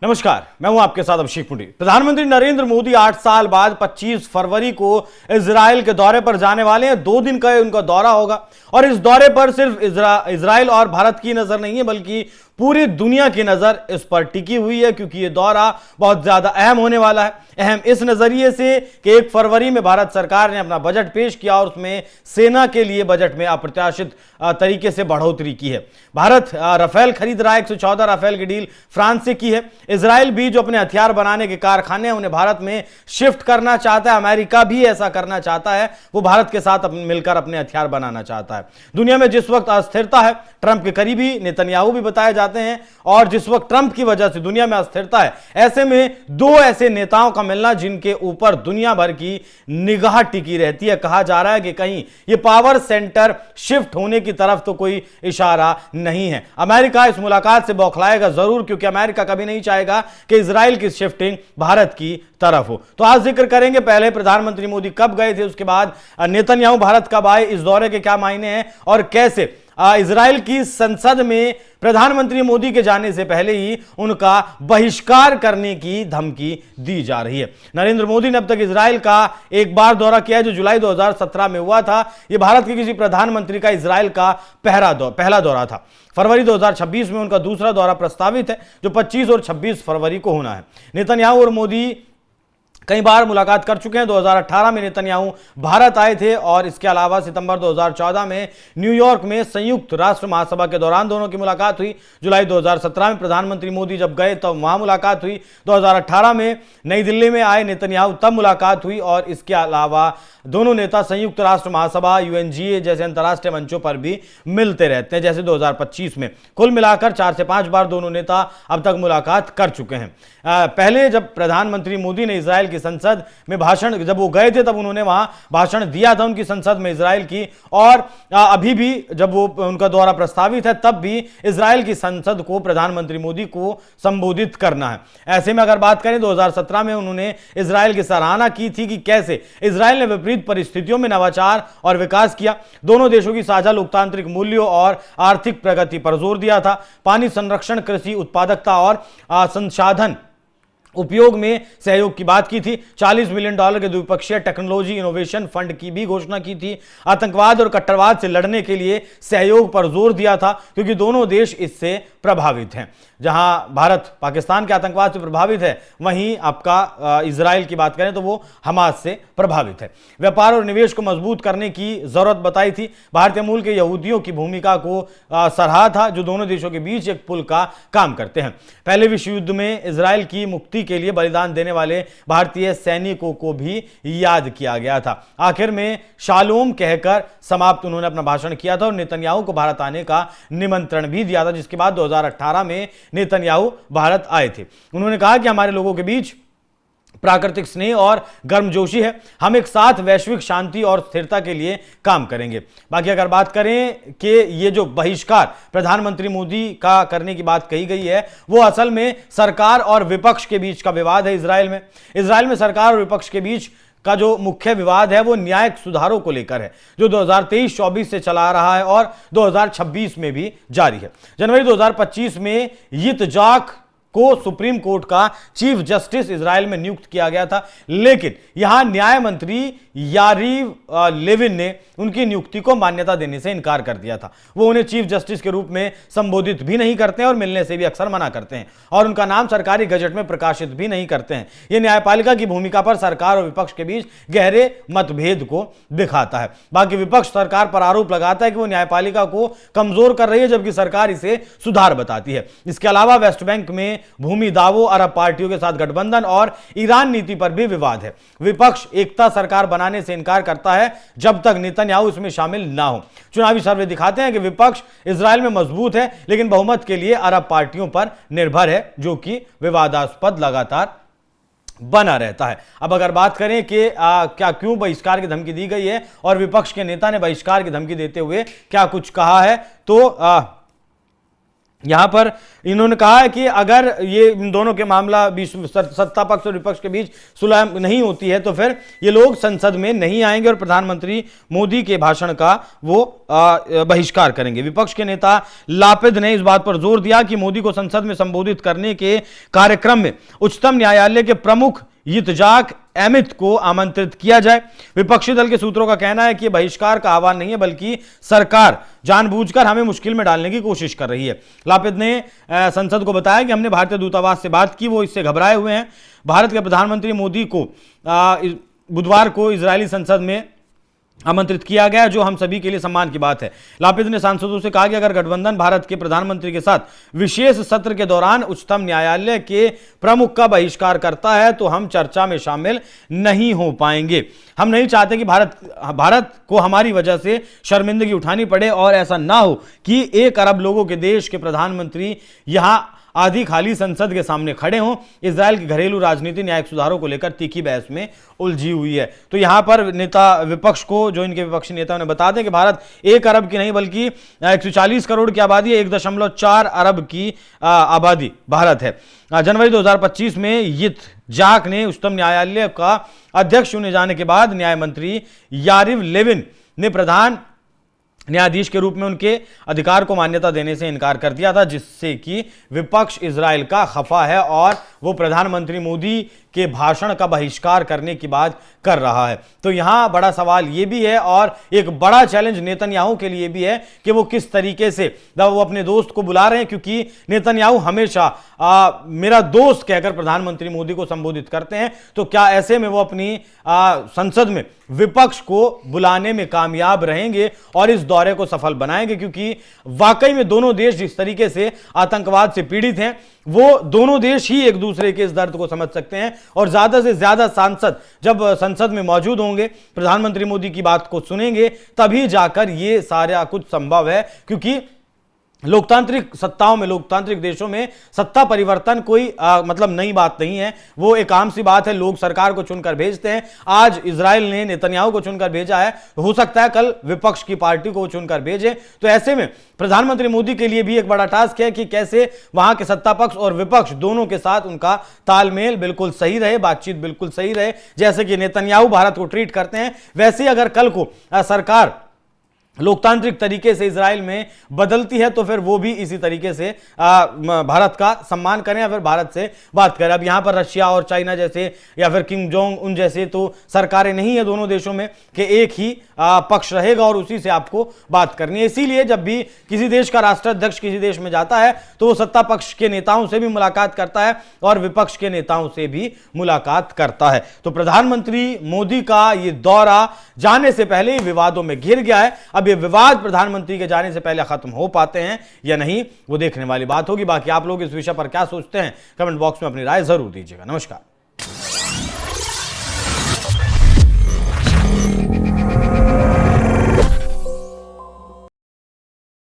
नमस्कार, मैं हूं आपके साथ अभिषेक पुंडी। प्रधानमंत्री नरेंद्र मोदी 8 साल बाद 25 फरवरी को इजराइल के दौरे पर जाने वाले हैं। 2 दिन का उनका दौरा होगा और इस दौरे पर सिर्फ इजराइल और भारत की नजर नहीं है, बल्कि पूरी दुनिया की नजर इस पर टिकी हुई है, क्योंकि यह दौरा बहुत ज्यादा अहम होने वाला है। अहम इस नजरिए से कि 1 फरवरी में भारत सरकार ने अपना बजट पेश किया और उसमें सेना के लिए बजट में अप्रत्याशित तरीके से बढ़ोतरी की है। भारत राफेल खरीद रहा है, 114 राफेल की डील फ्रांस से की है। इजराइल भी जो अपने हथियार बनाने के कारखाने हैं उन्हें भारत में शिफ्ट करना चाहता है। अमेरिका भी ऐसा करना चाहता है, वो भारत के साथ मिलकर अपने हथियार बनाना चाहता है। दुनिया में जिस वक्त अस्थिरता है, ट्रंप के करीबी नेतन्याहू भी बताए जाते हैं, और जिस वक्त ट्रंप की वजह से दुनिया में अस्थिरता है, ऐसे में 2 ऐसे नेताओं का मिलना जिनके ऊपर दुनिया भर की निगाह टिकी रहती है। कहा जा रहा है कि कहीं ये पावर सेंटर शिफ्ट होने की तरफ तो कोई इशारा नहीं है। अमेरिका इस मुलाकात से बौखलाएगा जरूर, क्योंकि अमेरिका कभी नहीं चाहेगा कि इजराइल की शिफ्टिंग भारत की तरफ हो। तो आज जिक्र करेंगे पहले प्रधानमंत्री मोदी कब गए थे, उसके बाद नेतन्याहू भारत कब आए, इस दौरे के क्या मायने हैं और कैसे इजराइल की संसद में प्रधानमंत्री मोदी के जाने से पहले ही उनका बहिष्कार करने की धमकी दी जा रही है। नरेंद्र मोदी ने अब तक इजराइल का एक बार दौरा किया है, जो जुलाई 2017 में हुआ था। यह भारत के किसी प्रधानमंत्री का इजराइल का पहला दौरा था। फरवरी 2026 में उनका दूसरा दौरा प्रस्तावित है, जो 25 और 26 फरवरी को होना है। नेतन्याहू और मोदी कई बार मुलाकात कर चुके हैं। 2018 में नेतन्याहू भारत आए थे और इसके अलावा सितंबर 2014 में न्यूयॉर्क में संयुक्त राष्ट्र महासभा के दौरान दोनों की मुलाकात हुई। जुलाई 2017 में प्रधानमंत्री मोदी जब गए तब वहां मुलाकात हुई। 2018 में नई दिल्ली में आए नेतन्याहू, तब मुलाकात हुई। और इसके अलावा दोनों नेता संयुक्त राष्ट्र महासभा, यूएनजीए जैसे अंतर्राष्ट्रीय मंचों पर भी मिलते रहते हैं, जैसे 2025 में। कुल मिलाकर 4 से 5 बार दोनों नेता अब तक मुलाकात कर चुके हैं। पहले जब प्रधानमंत्री मोदी ने इजराइल की संसद में भाषण, जब वो गए थे तब उन्होंने वहां भाषण दिया था उनकी संसद में इजराइल की, और अभी भी जब वो उनका दौरा प्रस्तावित है तब भी इजराइल की संसद को प्रधानमंत्री मोदी को संबोधित करना है। ऐसे में अगर बात करें 2017 में उन्होंने इजराइल की सराहना की थी कि कैसे इजराइल ने विपरीत परिस्थितियों में नवाचार और विकास किया। दोनों देशों की साझा लोकतांत्रिक मूल्यों और आर्थिक प्रगति पर जोर दिया था। पानी संरक्षण, कृषि उत्पादकता और संसाधन उपयोग में सहयोग की बात की थी। $40 मिलियन के द्विपक्षीय टेक्नोलॉजी इनोवेशन फंड की भी घोषणा की थी। आतंकवाद और कट्टरवाद से लड़ने के लिए सहयोग पर जोर दिया था, क्योंकि दोनों देश इससे प्रभावित हैं। जहां भारत पाकिस्तान के आतंकवाद से प्रभावित है, वहीं आपका इजराइल की बात करें तो वो हमास से प्रभावित है। व्यापार और निवेश को मजबूत करने की जरूरत बताई थी। भारतीय मूल के यहूदियों की भूमिका को सराहा था, जो दोनों देशों के बीच एक पुल का काम करते हैं। पहले विश्व युद्ध में इजराइल की मुक्ति के लिए बलिदान देने वाले भारतीय सैनिकों को भी याद किया गया था। आखिर में शालोम कहकर समाप्त उन्होंने अपना भाषण किया था और नेतन्याहू को भारत आने का निमंत्रण भी दिया था, जिसके बाद 2018 में नेतन्याहू भारत आए थे। उन्होंने कहा कि हमारे लोगों के बीच प्राकृतिक स्नेह और गर्मजोशी है, हम एक साथ वैश्विक शांति और स्थिरता के लिए काम करेंगे। बाकी अगर बात करें कि ये जो बहिष्कार प्रधानमंत्री मोदी का करने की बात कही गई है, वो असल में सरकार और विपक्ष के बीच का विवाद है। इजराइल में सरकार और विपक्ष के बीच का जो मुख्य विवाद है वो न्यायिक सुधारों को लेकर है, जो 2023-24 से चला रहा है और 2026 में भी जारी है। जनवरी 2025 में यित्जाक को सुप्रीम कोर्ट का चीफ जस्टिस इजराइल में नियुक्त किया गया था, लेकिन यहां न्याय मंत्री यारीव लेविन ने उनकी नियुक्ति को मान्यता देने से इनकार कर दिया था। वो उन्हें चीफ जस्टिस के रूप में संबोधित भी नहीं करते हैं और मिलने से भी अक्सर मना करते हैं, और उनका नाम सरकारी गजट में प्रकाशित भी नहीं करते हैं। यह न्यायपालिका की भूमिका पर सरकार और विपक्ष के बीच गहरे मतभेद को दिखाता है। बाकी विपक्ष सरकार पर आरोप लगाता है कि वो न्यायपालिका को कमजोर कर रही है, जबकि सरकार इसे सुधार बताती है। इसके अलावा वेस्ट बैंक में भूमि दावों, अरब पार्टियों के साथ गठबंधन और ईरान नीति पर भी विवाद है। विपक्ष एकता सरकार बनाने से इनकार करता है जब तक नेतन्याहू इसमें शामिल ना हो। चुनावी सर्वे दिखाते हैं कि विपक्ष इजराइल में मजबूत है, लेकिन बहुमत के लिए अरब पार्टियों पर निर्भर है, जो कि विवादास्पद लगातार बना रहता है। अब अगर बात करें कि क्या क्यों बहिष्कार की धमकी दी गई है और विपक्ष के नेता ने बहिष्कार की धमकी देते हुए क्या कुछ कहा है, तो यहां पर इन्होंने कहा है कि अगर ये इन दोनों के मामला बीच सत्ता पक्ष और विपक्ष के बीच सुलह नहीं होती है तो फिर ये लोग संसद में नहीं आएंगे और प्रधानमंत्री मोदी के भाषण का वो बहिष्कार करेंगे। विपक्ष के नेता लापिद ने इस बात पर जोर दिया कि मोदी को संसद में संबोधित करने के कार्यक्रम में उच्चतम न्यायालय के प्रमुख इत्तेजाक अहमद को आमंत्रित किया जाए। विपक्षी दल के सूत्रों का कहना है कि यह बहिष्कार का आह्वान नहीं है बल्कि सरकार जानबूझकर हमें मुश्किल में डालने की कोशिश कर रही है। लापिद ने संसद को बताया कि हमने भारतीय दूतावास से बात की, वो इससे घबराए हुए हैं। भारत के प्रधानमंत्री मोदी को बुधवार को इजरायली संसद में आमंत्रित किया गया, जो हम सभी के लिए सम्मान की बात है। लापिद ने सांसदों से कहा कि अगर गठबंधन भारत के प्रधानमंत्री के साथ विशेष सत्र के दौरान उच्चतम न्यायालय के प्रमुख का बहिष्कार करता है तो हम चर्चा में शामिल नहीं हो पाएंगे। हम नहीं चाहते कि भारत को हमारी वजह से शर्मिंदगी उठानी पड़े और ऐसा ना हो कि 1 अरब लोगों के देश के प्रधानमंत्री यहां आधी खाली संसद के सामने खड़े हों। इजराइल की घरेलू राजनीति न्यायिक सुधारों को लेकर तीखी बहस में उलझी हुई है। तो यहां पर नेता विपक्ष को, जो इनके विपक्षी नेताओं ने बता दें कि भारत 1 अरब की नहीं बल्कि 140 करोड़ की आबादी है, 1.4 अरब की आबादी भारत है। जनवरी 2025 में इत्तेजाक ने उच्चतम न्यायालय का अध्यक्ष चुने जाने के बाद न्याय मंत्री यारिव लेविन ने प्रधान न्यायाधीश के रूप में उनके अधिकार को मान्यता देने से इनकार कर दिया था, जिससे कि विपक्ष इजराइल का खफा है और वो प्रधानमंत्री मोदी के भाषण का बहिष्कार करने की बात कर रहा है। तो यहां बड़ा सवाल ये भी है और एक बड़ा चैलेंज नेतन्याहू के लिए भी है कि वो किस तरीके से वो अपने दोस्त को बुला रहे हैं, क्योंकि नेतन्याहू हमेशा मेरा दोस्त कहकर प्रधानमंत्री मोदी को संबोधित करते हैं। तो क्या ऐसे में वो अपनी संसद में विपक्ष को बुलाने में कामयाब रहेंगे और इस दौरे को सफल बनाएंगे? क्योंकि वाकई में दोनों देश जिस तरीके से आतंकवाद से पीड़ित हैं, वो दोनों देश ही एक दूसरे के इस दर्द को समझ सकते हैं और ज्यादा से ज्यादा सांसद जब संसद में मौजूद होंगे, प्रधानमंत्री मोदी की बात को सुनेंगे, तभी जाकर ये सारा कुछ संभव है। क्योंकि लोकतांत्रिक सत्ताओं में, लोकतांत्रिक देशों में सत्ता परिवर्तन कोई मतलब नई बात नहीं है, वो एक आम सी बात है। लोग सरकार को चुनकर भेजते हैं। आज इजराइल ने नेतन्याहू को चुनकर भेजा है, हो सकता है कल विपक्ष की पार्टी को चुनकर भेजे। तो ऐसे में प्रधानमंत्री मोदी के लिए भी एक बड़ा टास्क है कि कैसे वहां के सत्ता पक्ष और विपक्ष दोनों के साथ उनका तालमेल बिल्कुल सही रहे, बातचीत बिल्कुल सही रहे। जैसे कि नेतन्याहू भारत को ट्रीट करते हैं, वैसे ही अगर कल को सरकार लोकतांत्रिक तरीके से इजराइल में बदलती है तो फिर वो भी इसी तरीके से भारत का सम्मान करें या फिर भारत से बात करें। अब यहां पर रशिया और चाइना जैसे या फिर किम जोंग उन जैसे तो सरकारें नहीं है दोनों देशों में कि एक ही पक्ष रहेगा और उसी से आपको बात करनी है। इसीलिए जब भी किसी देश का राष्ट्राध्यक्ष किसी देश में जाता है तो वो सत्ता पक्ष के नेताओं से भी मुलाकात करता है और विपक्ष के नेताओं से भी मुलाकात करता है। तो प्रधानमंत्री मोदी का ये दौरा जाने से पहले ही विवादों में घिर गया है। अब ये विवाद प्रधानमंत्री के जाने से पहले खत्म हो पाते हैं या नहीं, वो देखने वाली बात होगी। बाकी आप लोग इस विषय पर क्या सोचते हैं, कमेंट बॉक्स में अपनी राय जरूर दीजिएगा। नमस्कार।